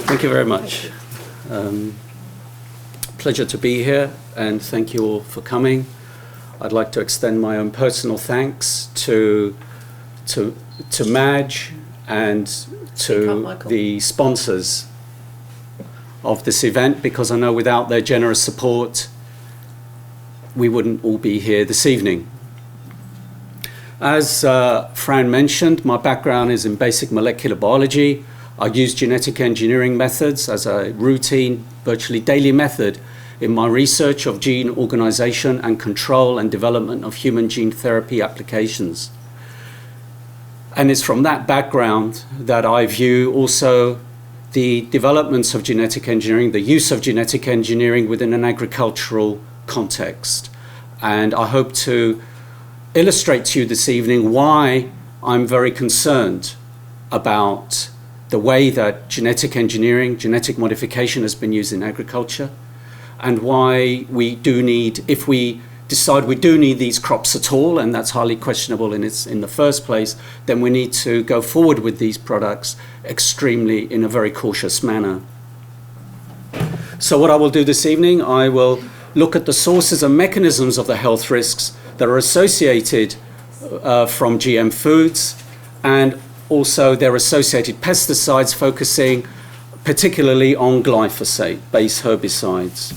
Thank you very much. Pleasure to be here, and thank you all for coming. I'd like to extend my own personal thanks to MADGE and to the sponsors of this event, because I know without their generous support, we wouldn't all be here this evening. As Fran mentioned, my background is in basic molecular biology. I use genetic engineering methods as a routine, virtually daily method in my research of gene organization and control and development of human gene therapy applications. And it's from that background that I view also the developments of genetic engineering, the use of genetic engineering within an agricultural context. And I hope to illustrate to you this evening why I'm very concerned about the way that genetic engineering, genetic modification has been used in agriculture, and why we do need, if we decide we do need these crops at all, and that's highly questionable in the first place, then we need to go forward with these products extremely in a very cautious manner. So what I will do this evening, I will look at the sources and mechanisms of the health risks that are associated from GM foods, and also their associated pesticides, focusing particularly on glyphosate-based herbicides.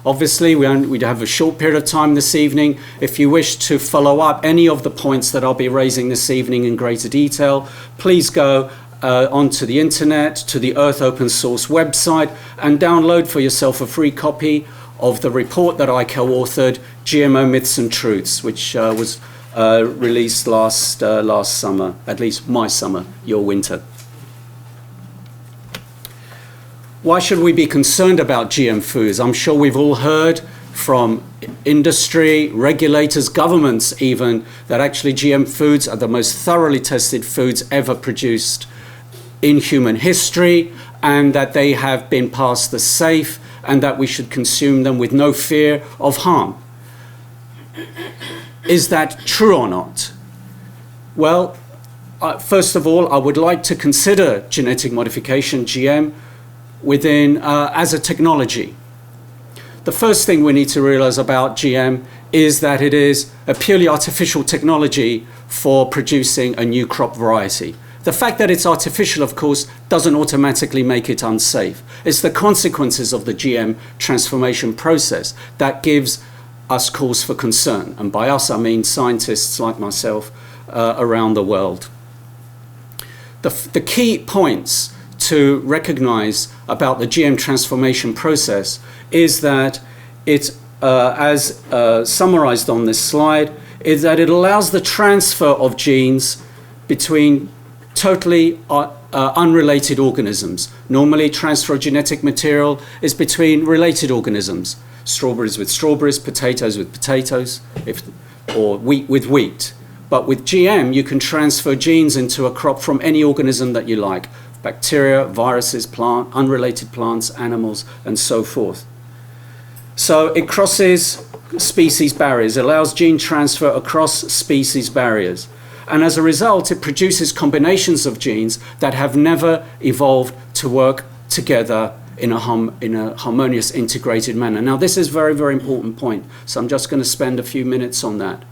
Obviously, we have a short period of time this evening. If you wish to follow up any of the points that I'll be raising this evening in greater detail, please go onto the internet, to the Earth Open Source website, and download for yourself a free copy of the report that I co-authored, GMO Myths and Truths, which was released last summer, at least my summer, your winter. Why should we be concerned about GM foods? I'm sure we've all heard from industry, regulators, governments even, that actually GM foods are the most thoroughly tested foods ever produced in human history, and that they have been passed as safe, and that we should consume them with no fear of harm. Is that true or not? Well, first of all, I would like to consider genetic modification, GM, as a technology. The first thing we need to realize about GM is that it is a purely artificial technology for producing a new crop variety. The fact that it's artificial, of course, doesn't automatically make it unsafe. It's the consequences of the GM transformation process that gives us cause for concern. And by us, I mean scientists like myself around the world. The key points to recognize about the GM transformation process is that it, as summarized on this slide, is that it allows the transfer of genes between totally unrelated organisms. Normally, transfer of genetic material is between related organisms. Strawberries with strawberries, potatoes with potatoes, or wheat with wheat. But with GM, you can transfer genes into a crop from any organism that you like. Bacteria, viruses, unrelated plants, animals, and so forth. So it crosses species barriers, allows gene transfer across species barriers. And as a result, it produces combinations of genes that have never evolved to work together in a harmonious, integrated manner. Now, this is a very, very important point, so I'm just going to spend a few minutes on that.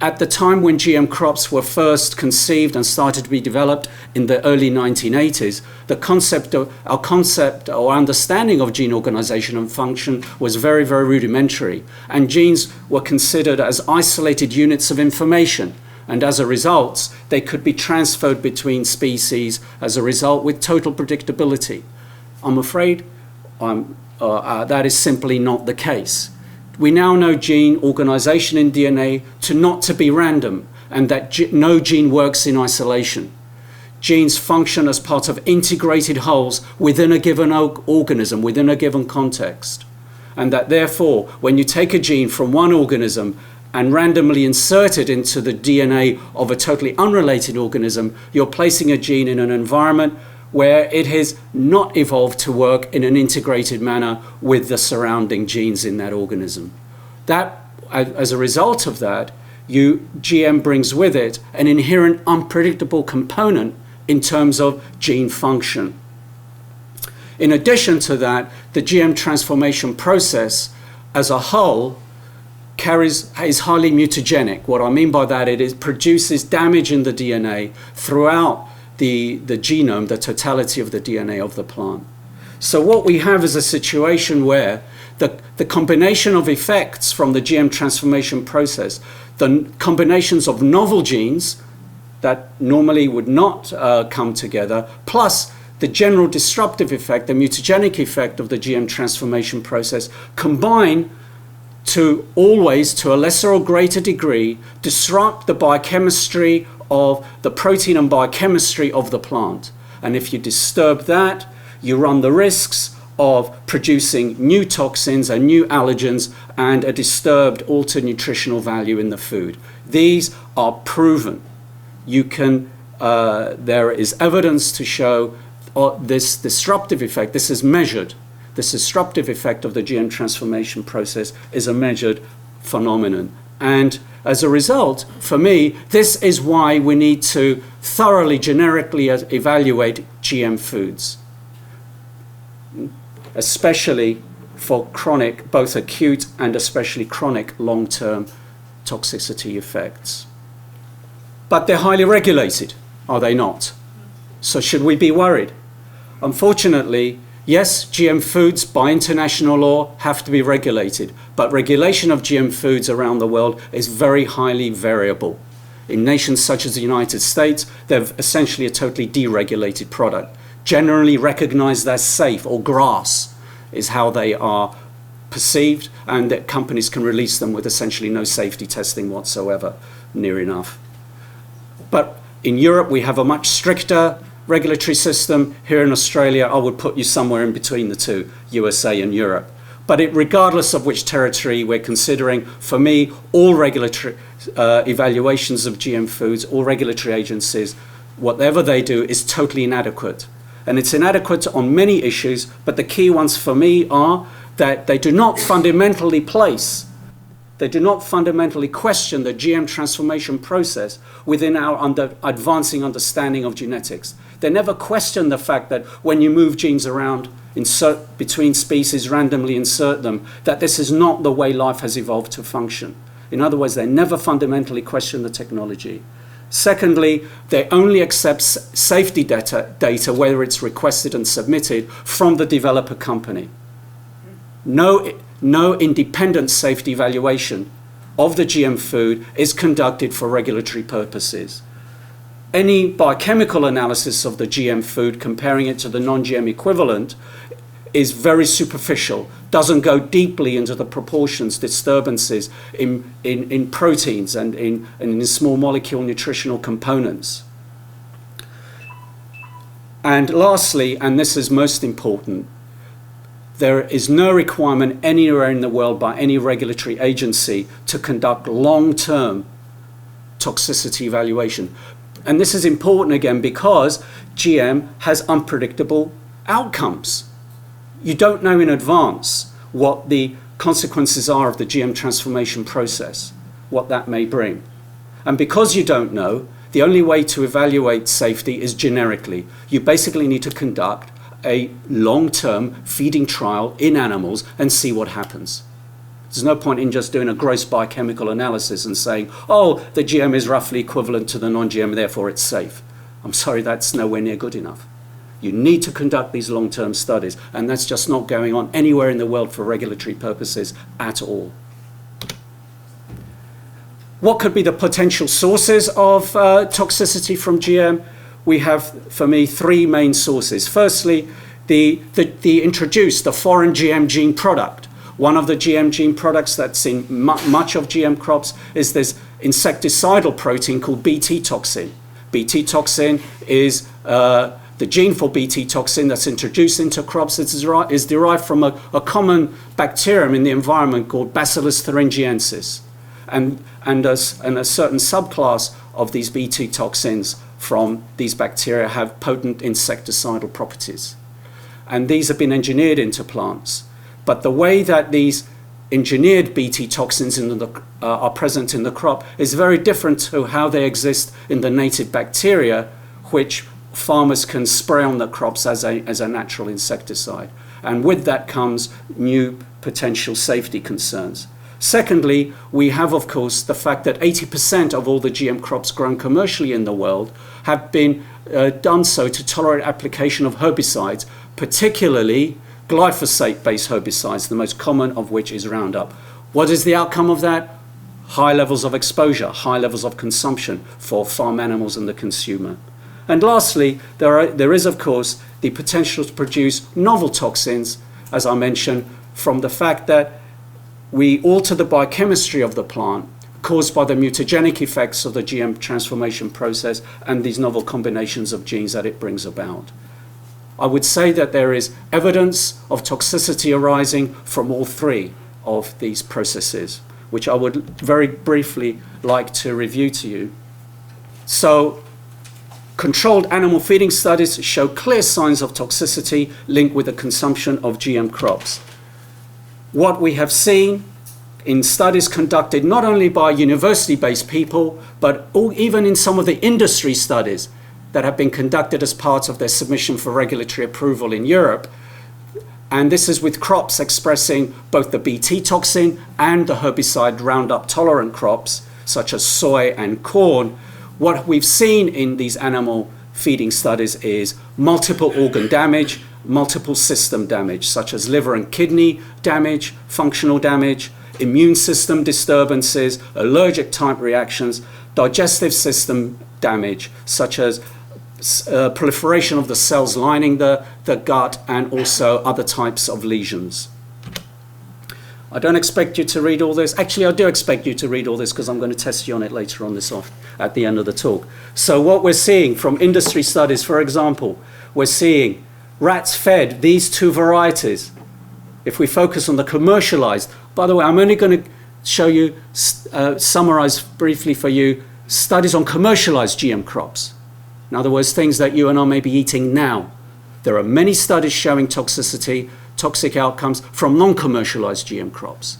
At the time when GM crops were first conceived and started to be developed in the early 1980s, our concept or understanding of gene organization and function was very, very rudimentary. And genes were considered as isolated units of information. And as a result, they could be transferred between species as a result with total predictability. I'm afraid that is simply not the case. We now know gene organization in DNA not to be random, and that no gene works in isolation. Genes function as part of integrated wholes within a given organism, within a given context. And that therefore, when you take a gene from one organism and randomly insert it into the DNA of a totally unrelated organism, you're placing a gene in an environment where it has not evolved to work in an integrated manner with the surrounding genes in that organism. As a result of that, GM brings with it an inherent unpredictable component in terms of gene function. In addition to that, the GM transformation process as a whole is highly mutagenic. What I mean by that, it produces damage in the DNA throughout the genome, the totality of the DNA of the plant. So what we have is a situation where the combination of effects from the GM transformation process, the combinations of novel genes that normally would not come together, plus the general disruptive effect, the mutagenic effect of the GM transformation process, combine to always, to a lesser or greater degree, disrupt the biochemistry of the protein and biochemistry of the plant. And if you disturb that, you run the risks of producing new toxins and new allergens and a disturbed altered nutritional value in the food. These are proven. There is evidence to show this disruptive effect. This is measured. This disruptive effect of the GM transformation process is a measured phenomenon. And as a result, for me, this is why we need to thoroughly generically evaluate GM foods, especially for chronic, both acute and especially chronic long-term toxicity effects. But they're highly regulated, are they not? So should we be worried? Unfortunately, yes, GM foods by international law have to be regulated, but regulation of GM foods around the world is very highly variable. In nations such as the United States, they're essentially a totally deregulated product, generally recognized as safe, or GRAS is how they are perceived, and that companies can release them with essentially no safety testing whatsoever, near enough. But in Europe, we have a much stricter regulatory system. Here in Australia, I would put you somewhere in between the two, USA and Europe. But regardless of which territory we're considering, for me, all regulatory evaluations of GM foods, all regulatory agencies, whatever they do is totally inadequate. And it's inadequate on many issues, but the key ones for me are that they do not fundamentally question the GM transformation process within our advancing understanding of genetics. They never question the fact that when you move genes around, between species, randomly insert them, that this is not the way life has evolved to function. In other words, they never fundamentally question the technology. Secondly, they only accept safety data, whether it's requested and submitted, from the developer company. No independent safety evaluation of the GM food is conducted for regulatory purposes. Any biochemical analysis of the GM food, comparing it to the non-GM equivalent, is very superficial, doesn't go deeply into the proportions, disturbances in proteins and in small molecule nutritional components. And lastly, and this is most important, there is no requirement anywhere in the world by any regulatory agency to conduct long-term toxicity evaluation. And this is important again because GM has unpredictable outcomes. You don't know in advance what the consequences are of the GM transformation process, what that may bring. And because you don't know, the only way to evaluate safety is generically. You basically need to conduct a long-term feeding trial in animals and see what happens. There's no point in just doing a gross biochemical analysis and saying, oh, the GM is roughly equivalent to the non-GM, therefore it's safe. I'm sorry, that's nowhere near good enough. You need to conduct these long-term studies, and that's just not going on anywhere in the world for regulatory purposes at all. What could be the potential sources of toxicity from GM? We have, for me, three main sources. Firstly, the foreign GM gene product. One of the GM gene products that's in much of GM crops is this insecticidal protein called Bt toxin. Bt toxin is the gene for Bt toxin that's introduced into crops is derived from a common bacterium in the environment called Bacillus thuringiensis. And a certain subclass of these Bt toxins from these bacteria have potent insecticidal properties. And these have been engineered into plants. But the way that these engineered Bt toxins are present in the crop is very different to how they exist in the native bacteria, which farmers can spray on the crops as a natural insecticide. And with that comes new potential safety concerns. Secondly, we have, of course, the fact that 80% of all the GM crops grown commercially in the world have been done so to tolerate application of herbicides, particularly glyphosate-based herbicides, the most common of which is Roundup. What is the outcome of that? High levels of exposure, high levels of consumption for farm animals and the consumer. And lastly, there is, of course, the potential to produce novel toxins, as I mentioned, from the fact that we alter the biochemistry of the plant caused by the mutagenic effects of the GM transformation process and these novel combinations of genes that it brings about. I would say that there is evidence of toxicity arising from all three of these processes, which I would very briefly like to review to you. So, controlled animal feeding studies show clear signs of toxicity linked with the consumption of GM crops. What we have seen in studies conducted not only by university-based people, but even in some of the industry studies that have been conducted as part of their submission for regulatory approval in Europe. And this is with crops expressing both the Bt toxin and the herbicide Roundup tolerant crops, such as soy and corn. What we've seen in these animal feeding studies is multiple organ damage, multiple system damage, such as liver and kidney damage, functional damage, immune system disturbances, allergic type reactions, digestive system damage, such as proliferation of the cells lining the gut, and also other types of lesions. I don't expect you to read all this. Actually, I do expect you to read all this because I'm going to test you on it later on at the end of the talk. So what we're seeing from industry studies, for example, we're seeing rats fed these two varieties. If we focus on the commercialized, by the way, I'm only going to show you, summarize briefly for you, studies on commercialized GM crops. In other words, things that you and I may be eating now. There are many studies showing toxicity, toxic outcomes from non-commercialized GM crops.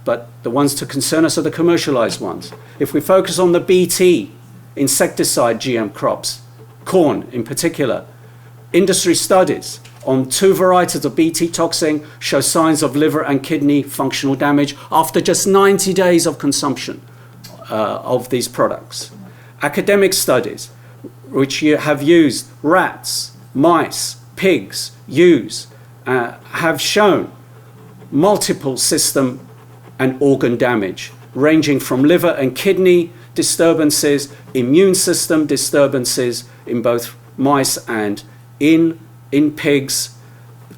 But the ones to concern us are the commercialized ones. If we focus on the Bt, insecticide GM crops, corn in particular, industry studies on two varieties of Bt toxin show signs of liver and kidney functional damage after just 90 days of consumption of these products. Academic studies, which have used rats, mice, pigs, ewes, have shown multiple system and organ damage, ranging from liver and kidney disturbances, immune system disturbances in both mice and in pigs,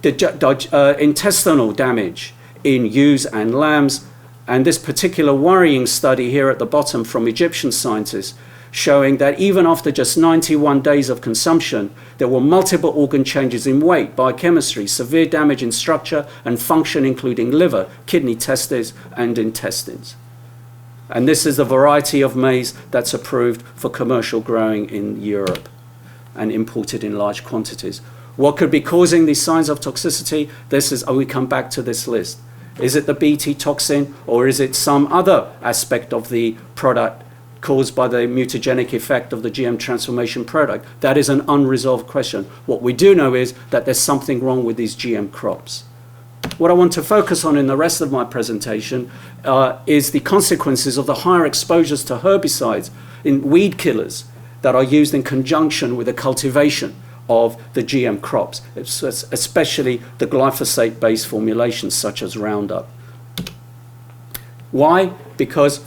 intestinal damage in ewes and lambs, and this particular worrying study here at the bottom from Egyptian scientists showing that even after just 91 days of consumption, there were multiple organ changes in weight, biochemistry, severe damage in structure and function, including liver, kidney, testes, and intestines. And this is the variety of maize that's approved for commercial growing in Europe and imported in large quantities. What could be causing these signs of toxicity? We come back to this list. Is it the Bt toxin, or is it some other aspect of the product caused by the mutagenic effect of the GM transformation product? That is an unresolved question. What we do know is that there's something wrong with these GM crops. What I want to focus on in the rest of my presentation is the consequences of the higher exposures to herbicides in weed killers that are used in conjunction with the cultivation of the GM crops, especially the glyphosate-based formulations such as Roundup. Why? Because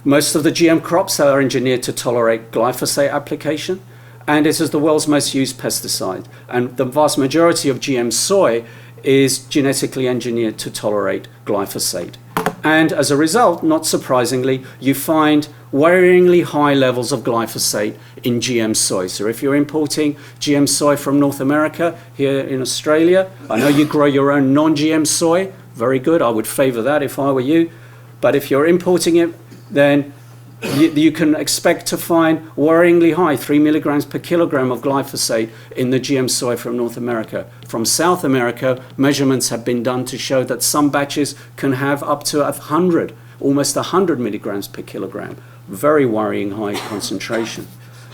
most of the GM crops are engineered to tolerate glyphosate application, and it is the world's most used pesticide. And the vast majority of GM soy is genetically engineered to tolerate glyphosate. And as a result, not surprisingly, you find worryingly high levels of glyphosate in GM soy. So if you're importing GM soy from North America, here in Australia, I know you grow your own non-GM soy, very good, I would favor that if I were you. But if you're importing it, then you can expect to find worryingly high 3 milligrams per kilogram of glyphosate in the GM soy from North America. From South America, measurements have been done to show that some batches can have up to 100, almost 100 milligrams per kilogram. Very worrying high concentration.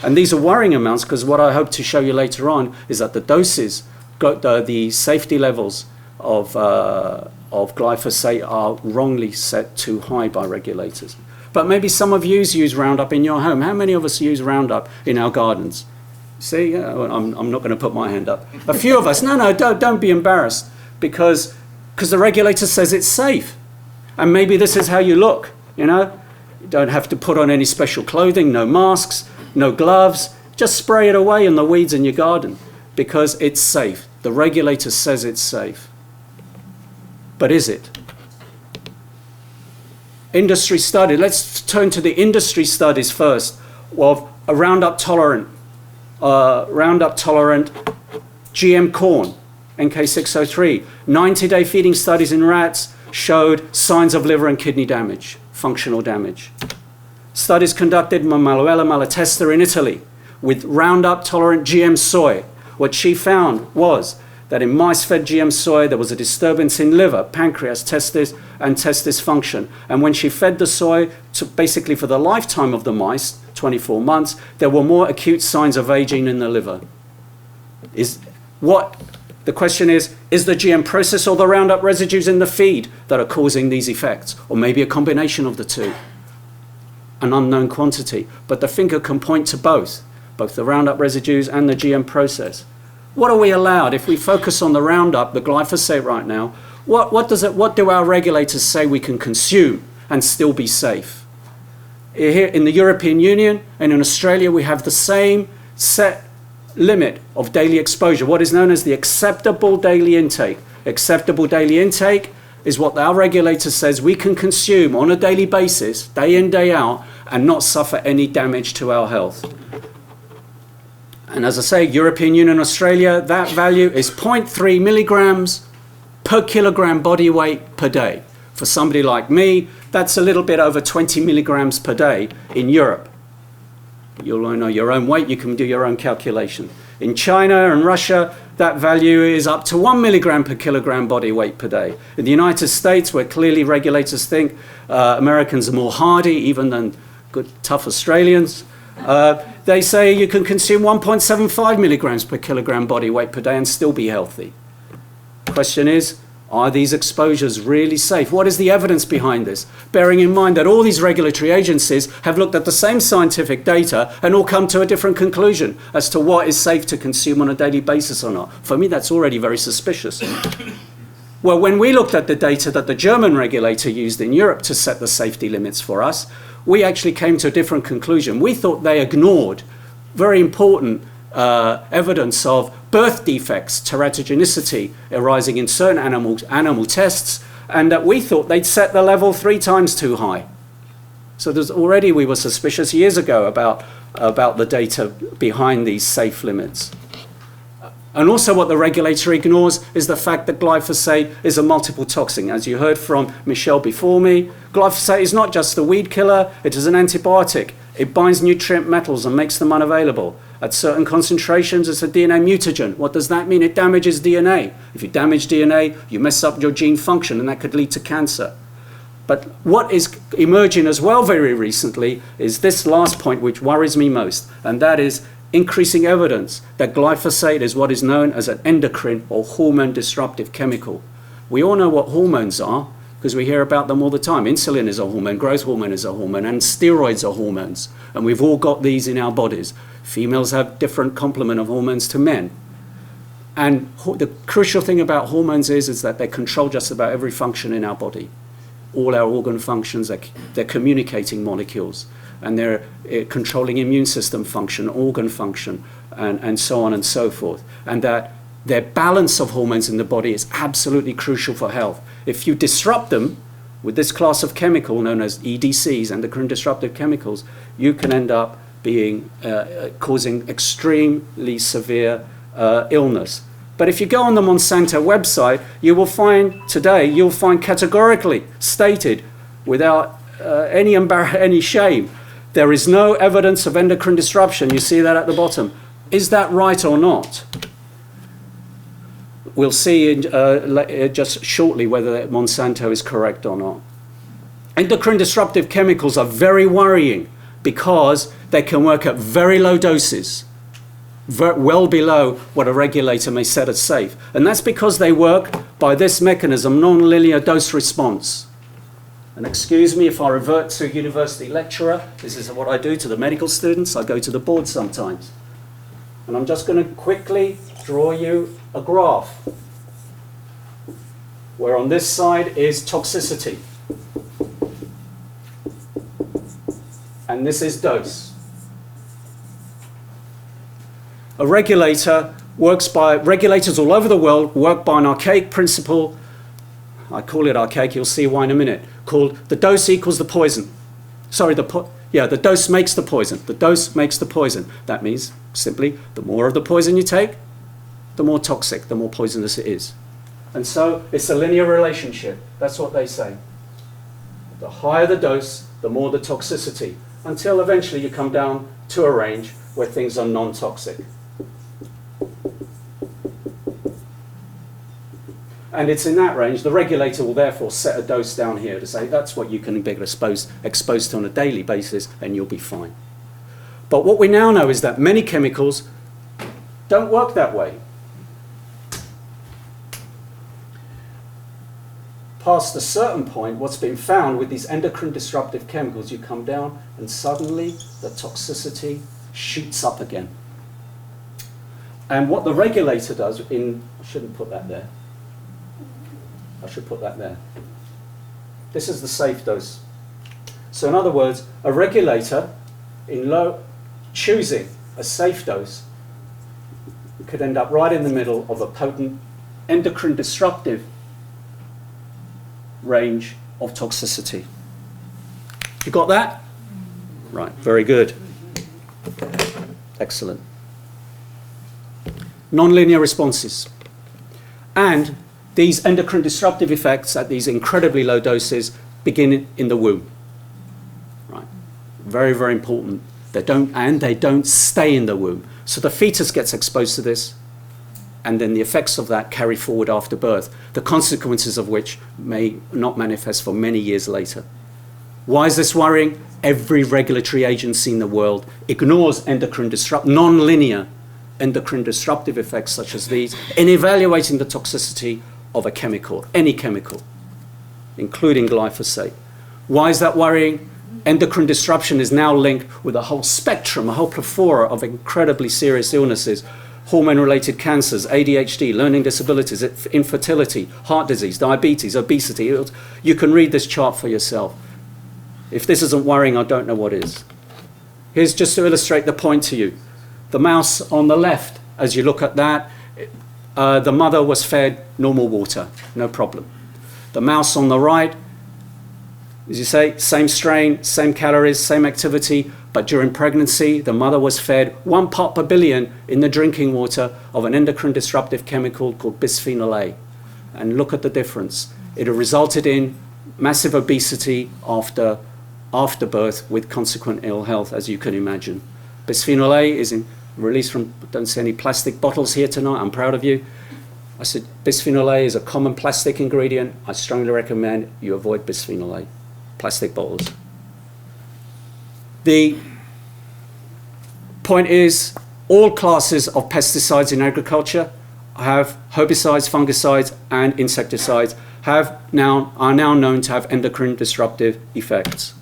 And these are worrying amounts, because what I hope to show you later on is that the doses, the safety levels of glyphosate are wrongly set too high by regulators. But maybe some of you use Roundup in your home. How many of us use Roundup in our gardens? See, I'm not going to put my hand up. A few of us. No, don't be embarrassed, because the regulator says it's safe. And maybe this is how you look, you know. You don't have to put on any special clothing, no masks, no gloves. Just spray it away in the weeds in your garden, because it's safe. The regulator says it's safe. But is it? Industry study. Let's turn to the industry studies first of a Roundup tolerant GM corn, NK603. 90-day feeding studies in rats showed signs of liver and kidney damage, functional damage. Studies conducted by Manuela Malatesta in Italy with Roundup tolerant GM soy. What she found was that in mice-fed GM soy, there was a disturbance in liver, pancreas, testis, and testis function. And when she fed the soy, basically for the lifetime of the mice, 24 months, there were more acute signs of aging in the liver. The question is the GM process or the Roundup residues in the feed that are causing these effects? Or maybe a combination of the two? An unknown quantity. But the finger can point to both the Roundup residues and the GM process. What are we allowed? If we focus on the Roundup, the glyphosate right now, what do our regulators say we can consume and still be safe? Here in the European Union and in Australia, we have the same set limit of daily exposure, what is known as the acceptable daily intake. Acceptable daily intake is what our regulator says we can consume on a daily basis, day in, day out, and not suffer any damage to our health. And as I say, European Union, Australia, that value is 0.3 milligrams per kilogram body weight per day. For somebody like me, that's a little bit over 20 milligrams per day in Europe. You'll know your own weight, you can do your own calculation. In China and Russia, that value is up to 1 milligram per kilogram body weight per day. In the United States, where clearly regulators think Americans are more hardy even than good, tough Australians, they say you can consume 1.75 milligrams per kilogram body weight per day and still be healthy. Question is, are these exposures really safe? What is the evidence behind this? Bearing in mind that all these regulatory agencies have looked at the same scientific data and all come to a different conclusion as to what is safe to consume on a daily basis or not. For me, that's already very suspicious. Well, when we looked at the data that the German regulator used in Europe to set the safety limits for us, we actually came to a different conclusion. We thought they ignored very important evidence of birth defects, teratogenicity arising in certain animal tests, and that we thought they'd set the level 3 times too high. So already we were suspicious years ago about the data behind these safe limits. And also what the regulator ignores is the fact that glyphosate is a multiple toxin. As you heard from Michelle before me, glyphosate is not just a weed killer, it is an antibiotic. It binds nutrient metals and makes them unavailable. At certain concentrations, it's a DNA mutagen. What does that mean? It damages DNA. If you damage DNA, you mess up your gene function, and that could lead to cancer. But what is emerging as well very recently is this last point, which worries me most, and that is increasing evidence that glyphosate is what is known as an endocrine or hormone disruptive chemical. We all know what hormones are because we hear about them all the time. Insulin is a hormone, growth hormone is a hormone, and steroids are hormones. And we've all got these in our bodies. Females have different complement of hormones to men. And the crucial thing about hormones is that they control just about every function in our body. All our organ functions, they're communicating molecules. And they're controlling immune system function, organ function, and so on and so forth. And that their balance of hormones in the body is absolutely crucial for health. If you disrupt them with this class of chemical known as EDCs, endocrine disruptive chemicals, you can end up causing extremely severe illness. But if you go on the Monsanto website, you'll find categorically stated, without any shame, there is no evidence of endocrine disruption. You see that at the bottom. Is that right or not? We'll see just shortly whether Monsanto is correct or not. Endocrine disruptive chemicals are very worrying because They can work at very low doses, well below what a regulator may set as safe. And that's because they work by this mechanism, non-linear dose response. And excuse me if I revert to a university lecturer. This is what I do to the medical students. I go to the board sometimes. And I'm just going to quickly draw you a graph where on this side is toxicity. And this is dose. A regulator works by, regulators all over the world work by an archaic principle. I call it archaic, you'll see why in a minute, called the dose equals the poison. Sorry, the dose makes the poison. The dose makes the poison. That means simply the more of the poison you take, the more toxic, the more poisonous it is. And so it's a linear relationship. That's what they say. The higher the dose, the more the toxicity, until eventually you come down to a range where things are non-toxic. And it's in that range, the regulator will therefore set a dose down here to say that's what you can be exposed to on a daily basis and you'll be fine. But what we now know is that many chemicals don't work that way. Past a certain point, what's been found with these endocrine disruptive chemicals, you come down and suddenly the toxicity shoots up again. And what the regulator does I shouldn't put that there. I should put that there. This is the safe dose. So in other words, a regulator choosing a safe dose could end up right in the middle of a potent endocrine disruptive range of toxicity. You got that? Right, very good. Excellent. Non-linear responses. And these endocrine disruptive effects at these incredibly low doses begin in the womb. Right. Very, very important. They don't stay in the womb. So the fetus gets exposed to this, and then the effects of that carry forward after birth, the consequences of which may not manifest for many years later. Why is this worrying? Every regulatory agency in the world ignores non-linear endocrine disruptive effects such as these in evaluating the toxicity of a chemical, any chemical, including glyphosate. Why is that worrying? Endocrine disruption is now linked with a whole spectrum, a whole plethora of incredibly serious illnesses, hormone-related cancers, ADHD, learning disabilities, infertility, heart disease, diabetes, obesity. You can read this chart for yourself. If this isn't worrying, I don't know what is. Here's just to illustrate the point to you. The mouse on the left, as you look at that, the mother was fed normal water, no problem. The mouse on the right, as you say, same strain, same calories, same activity, but during pregnancy, the mother was fed 1 part per billion in the drinking water of an endocrine disruptive chemical called bisphenol A. And look at the difference. It resulted in massive obesity after birth with consequent ill health, as you can imagine. Bisphenol A is released from, don't see any plastic bottles here tonight, I'm proud of you. I said bisphenol A is a common plastic ingredient. I strongly recommend you avoid bisphenol A, plastic bottles. The point is, all classes of pesticides in agriculture have herbicides, fungicides, and insecticides are now known to have endocrine disruptive effects.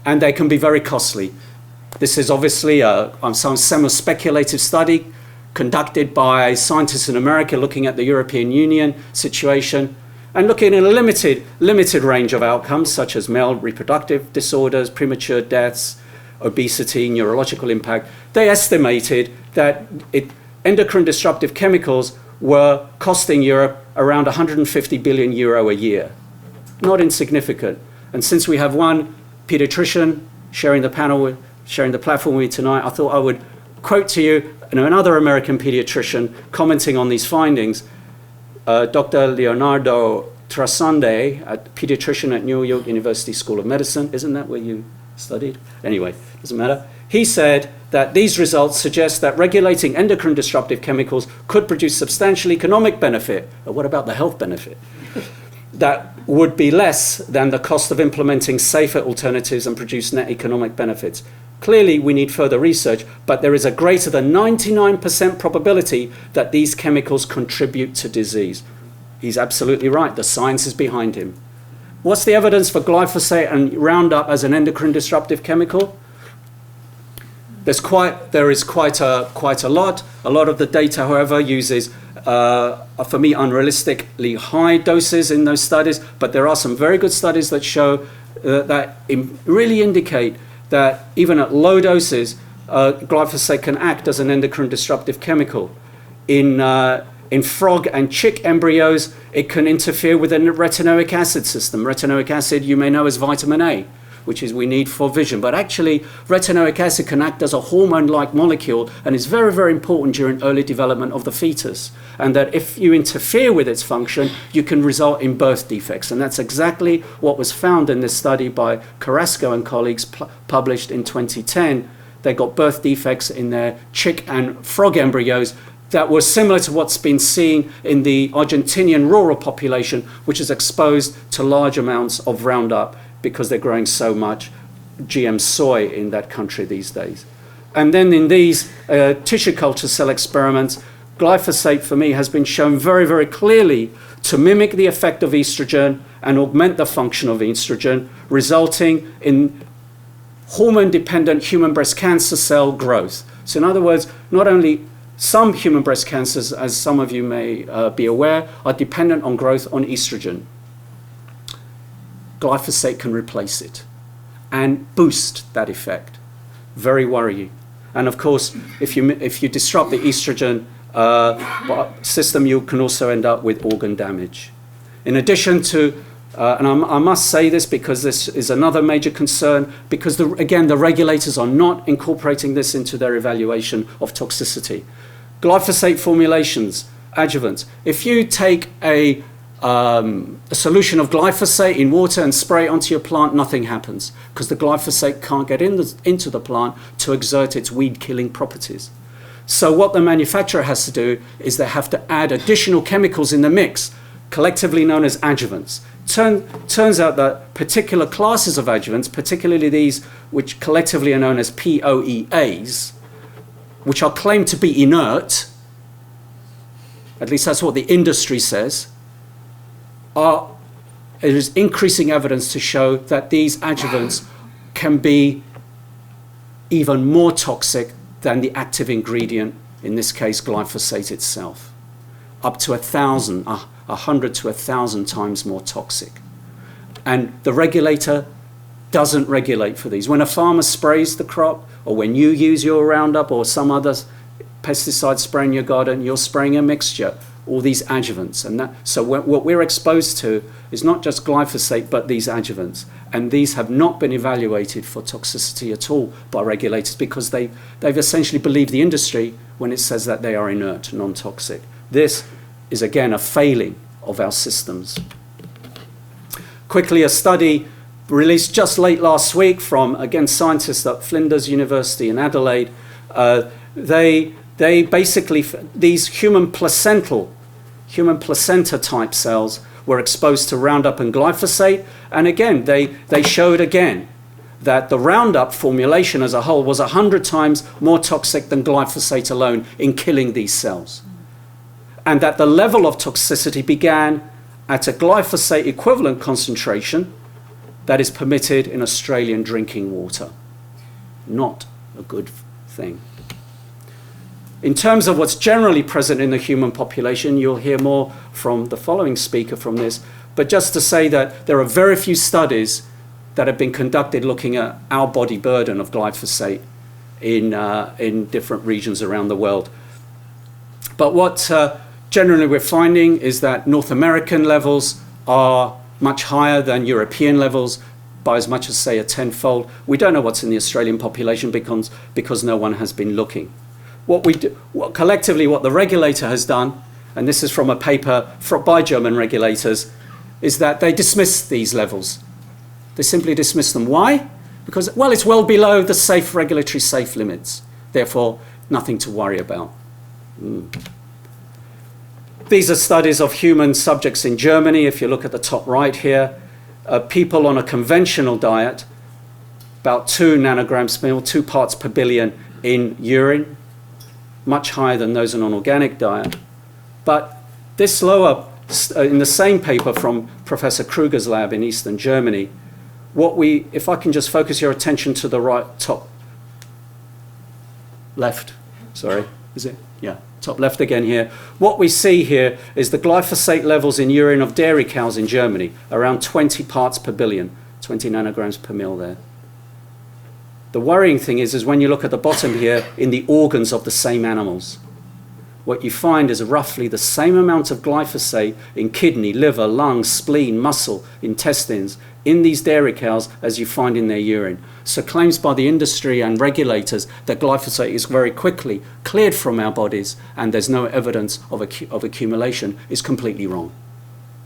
And they can be very costly. This is obviously some semi-speculative study conducted by scientists in America looking at the European Union situation and looking at a limited range of outcomes such as male reproductive disorders, premature deaths, obesity, neurological impact. They estimated that endocrine disruptive chemicals were costing Europe around 150 billion euro a year. Not insignificant. And since we have one pediatrician sharing the platform with me tonight, I thought I would quote to you another American pediatrician commenting on these findings, Dr. Leonardo Trasande, a pediatrician at New York University School of Medicine. Isn't that where you studied? Anyway, doesn't matter. He said that these results suggest that regulating endocrine disruptive chemicals could produce substantial economic benefit. But what about the health benefit? that would be less than the cost of implementing safer alternatives and produce net economic benefits. Clearly, we need further research, but there is a greater than 99% probability that these chemicals contribute to disease. He's absolutely right. The science is behind him. What's the evidence for glyphosate and Roundup as an endocrine disruptive chemical? There is quite a lot. A lot of the data, however, uses, for me, unrealistically high doses in those studies, but there are some very good studies that show that really indicate that even at low doses, glyphosate can act as an endocrine disruptive chemical. In frog and chick embryos, it can interfere with the retinoic acid system. Retinoic acid, you may know, as vitamin A, which is we need for vision. But actually, retinoic acid can act as a hormone-like molecule and is very, very important during early development of the fetus. And that if you interfere with its function, you can result in birth defects. And that's exactly what was found in this study by Carrasco and colleagues published in 2010. They got birth defects in their chick and frog embryos that were similar to what's been seen in the Argentinian rural population, which is exposed to large amounts of Roundup because they're growing so much GM soy in that country these days. And then in these tissue culture cell experiments, glyphosate, for me, has been shown very, very clearly to mimic the effect of estrogen and augment the function of estrogen, resulting in hormone-dependent human breast cancer cell growth. So in other words, not only some human breast cancers, as some of you may be aware, are dependent on growth on estrogen. Glyphosate can replace it and boost that effect. Very worrying. And of course, if you disrupt the estrogen system, you can also end up with organ damage. In addition to, and I must say this because this is another major concern, because again, the regulators are not incorporating this into their evaluation of toxicity. Glyphosate formulations, adjuvants. If you take a solution of glyphosate in water and spray it onto your plant, nothing happens because the glyphosate can't get into the plant to exert its weed-killing properties. So what the manufacturer has to do is they have to add additional chemicals in the mix, collectively known as adjuvants. Turns out that particular classes of adjuvants, particularly these which collectively are known as POEAs, which are claimed to be inert, at least that's what the industry says, there is increasing evidence to show that these adjuvants can be even more toxic than the active ingredient, in this case glyphosate itself, up to 100 to 1,000 times more toxic. And the regulator doesn't regulate for these. When a farmer sprays the crop, or when you use your Roundup or some other pesticide spray in your garden, you're spraying a mixture, all these adjuvants. And so what we're exposed to is not just glyphosate, but these adjuvants. And these have not been evaluated for toxicity at all by regulators because they've essentially believed the industry when it says that they are inert, non-toxic. This is, again, a failing of our systems. Quickly, a study released just late last week from, again, scientists at Flinders University in Adelaide. They basically, these human placenta type cells were exposed to Roundup and glyphosate. And again, they showed again that the Roundup formulation as a whole was 100 times more toxic than glyphosate alone in killing these cells. And that the level of toxicity began at a glyphosate equivalent concentration that is permitted in Australian drinking water. Not a good thing. In terms of what's generally present in the human population, you'll hear more from the following speaker from this, but just to say that there are very few studies that have been conducted looking at our body burden of glyphosate in different regions around the world. But what generally we're finding is that North American levels are much higher than European levels by as much as, say, a tenfold. We don't know what's in the Australian population because no one has been looking. Collectively, what the regulator has done, and this is from a paper by German regulators, is that they dismiss these levels. They simply dismiss them. Why? Because, well, it's well below the regulatory safe limits. Therefore, nothing to worry about. These are studies of human subjects in Germany. If you look at the top right here, people on a conventional diet, about 2 nanograms per mil, 2 parts per billion in urine, much higher than those on an organic diet. But this lower, in the same paper from Professor Kruger's lab in Eastern Germany, if I can just focus your attention to the right, top left, sorry, is it? Yeah, top left again here. What we see here is the glyphosate levels in urine of dairy cows in Germany, around 20 parts per billion, 20 nanograms per mil there. The worrying thing is when you look at the bottom here in the organs of the same animals, what you find is roughly the same amount of glyphosate in kidney, liver, lungs, spleen, muscle, intestines in these dairy cows as you find in their urine. So claims by the industry and regulators that glyphosate is very quickly cleared from our bodies and there's no evidence of accumulation is completely wrong,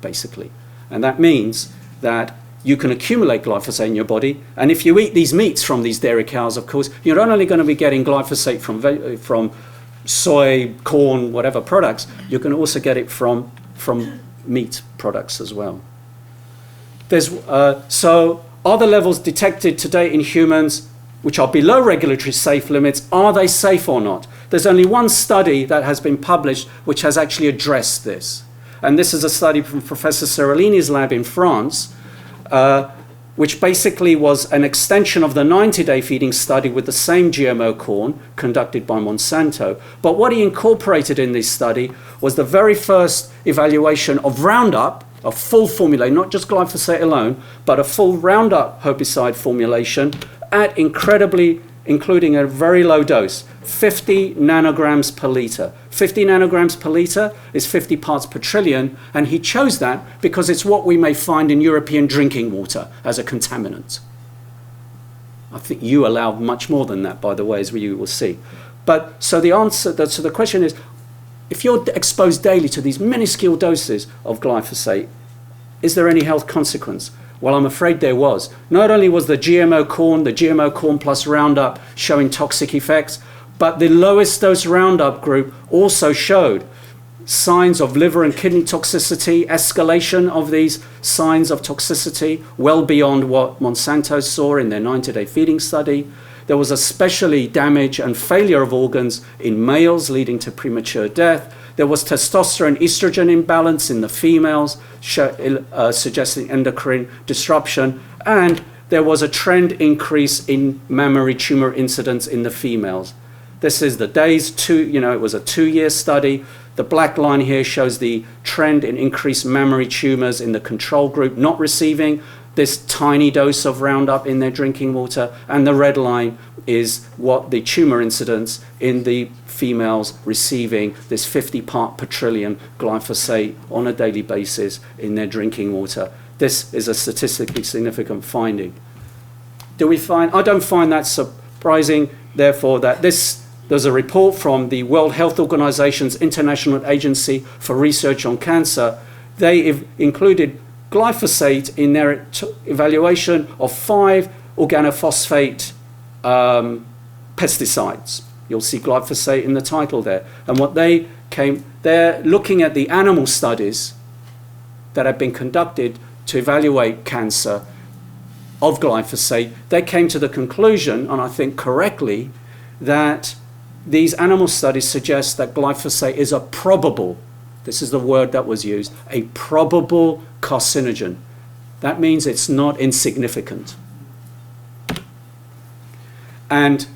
basically. And that means that you can accumulate glyphosate in your body, and if you eat these meats from these dairy cows, of course, you're not only going to be getting glyphosate from soy, corn, whatever products, you can also get it from meat products as well. So are the levels detected today in humans, which are below regulatory safe limits, are they safe or not? There's only one study that has been published which has actually addressed this. And this is a study from Professor Seralini's lab in France, which basically was an extension of the 90-day feeding study with the same GMO corn conducted by Monsanto. But what he incorporated in this study was the very first evaluation of Roundup, a full formulation, not just glyphosate alone, but a full Roundup herbicide formulation at including a very low dose, 50 nanograms per liter. 50 nanograms per liter is 50 parts per trillion, and he chose that because it's what we may find in European drinking water as a contaminant. I think you allow much more than that, by the way, as you will see. But so the question is, if you're exposed daily to these minuscule doses of glyphosate, is there any health consequence? Well, I'm afraid there was. Not only was the GMO corn plus Roundup showing toxic effects, but the lowest dose Roundup group also showed signs of liver and kidney toxicity, escalation of these signs of toxicity, well beyond what Monsanto saw in their 90-day feeding study. There was especially damage and failure of organs in males, leading to premature death. There was testosterone-estrogen imbalance in the females, suggesting endocrine disruption. And there was a trend increase in mammary tumor incidence in the females. This is the days, it was a 2-year study. The black line here shows the trend in increased mammary tumors in the control group not receiving this tiny dose of Roundup in their drinking water, and the red line is what the tumor incidence in the females receiving this 50 part per trillion glyphosate on a daily basis in their drinking water. This is a statistically significant finding. I don't find that surprising, therefore, that there's a report from the World Health Organization's International Agency for Research on Cancer. They included glyphosate in their evaluation of 5 organophosphate pesticides. You'll see glyphosate in the title there. And they're looking at the animal studies that have been conducted to evaluate cancer of glyphosate. They came to the conclusion, and I think correctly, that these animal studies suggest that glyphosate is a probable, this is the word that was used, a probable carcinogen. That means it's not insignificant. And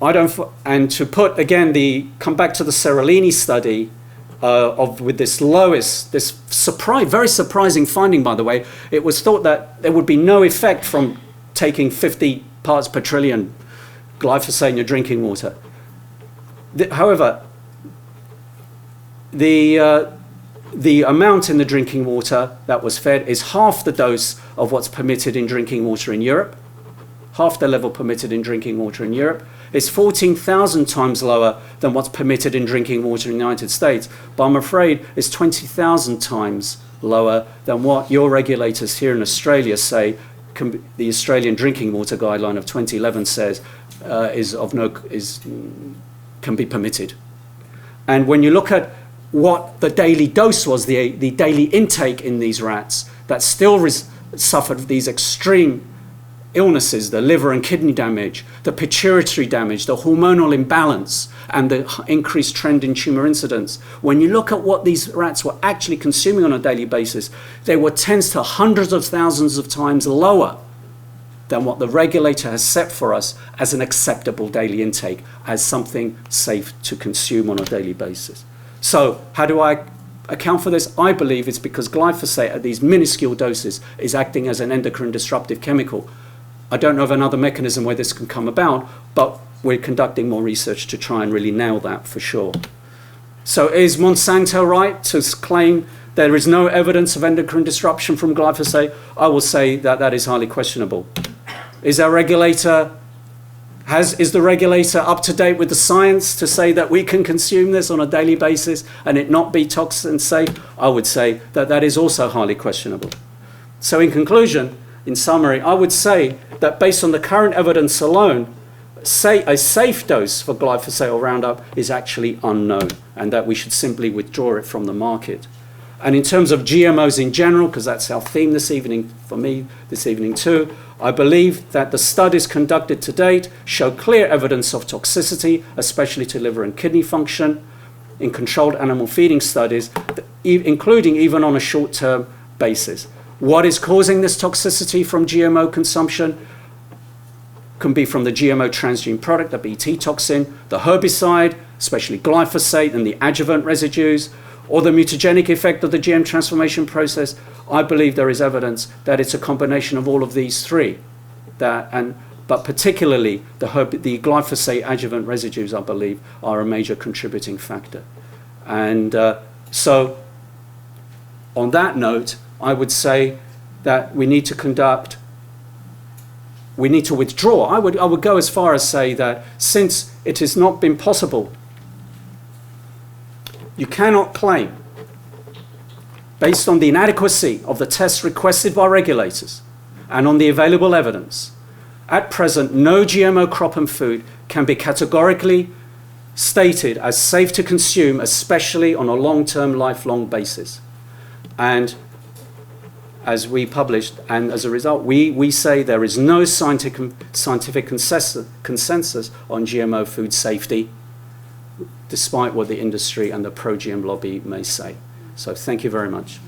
to put again come back to the Seralini study with this very surprising finding, by the way. It was thought that there would be no effect from taking 50 parts per trillion glyphosate in your drinking water. However, the amount in the drinking water that was fed is half the dose of what's permitted in drinking water in Europe. Half the level permitted in drinking water in Europe. It's 14,000 times lower than what's permitted in drinking water in the United States. But I'm afraid it's 20,000 times lower than what your regulators here in Australia say the Australian Drinking Water Guideline of 2011 says can be permitted. And when you look at what the daily dose was, the daily intake in these rats that still suffered these extreme illnesses, the liver and kidney damage, the pituitary damage, the hormonal imbalance, and the increased trend in tumor incidence. When you look at what these rats were actually consuming on a daily basis, they were tens to hundreds of thousands of times lower than what the regulator has set for us as an acceptable daily intake, as something safe to consume on a daily basis. So how do I account for this? I believe it's because glyphosate at these minuscule doses is acting as an endocrine disruptive chemical. I don't know of another mechanism where this can come about, but we're conducting more research to try and really nail that for sure. So is Monsanto right to claim there is no evidence of endocrine disruption from glyphosate? I will say that that is highly questionable. Is our regulator, is the regulator up to date with the science to say that we can consume this on a daily basis and it not be toxic and safe? I would say that that is also highly questionable. So in conclusion, in summary, I would say that based on the current evidence alone, a safe dose for glyphosate or Roundup is actually unknown, and that we should simply withdraw it from the market. And in terms of GMOs in general, because that's our theme this evening, for me, this evening too, I believe that the studies conducted to date show clear evidence of toxicity, especially to liver and kidney function, in controlled animal feeding studies, including even on a short-term basis. What is causing this toxicity from GMO consumption? Can be from the GMO transgene product, the Bt toxin, the herbicide, especially glyphosate and the adjuvant residues, or the mutagenic effect of the GM transformation process. I believe there is evidence that it's a combination of all of these three, but particularly the glyphosate adjuvant residues, I believe, are a major contributing factor. And so on that note, I would say that we need to withdraw. I would go as far as say that since it has not been possible, you cannot claim, based on the inadequacy of the tests requested by regulators and on the available evidence, at present no GMO crop and food can be categorically stated as safe to consume, especially on a long-term, lifelong basis. And as we published, and as a result, we say there is no scientific consensus on GMO food safety, despite what the industry and the pro-GM lobby may say. So thank you very much.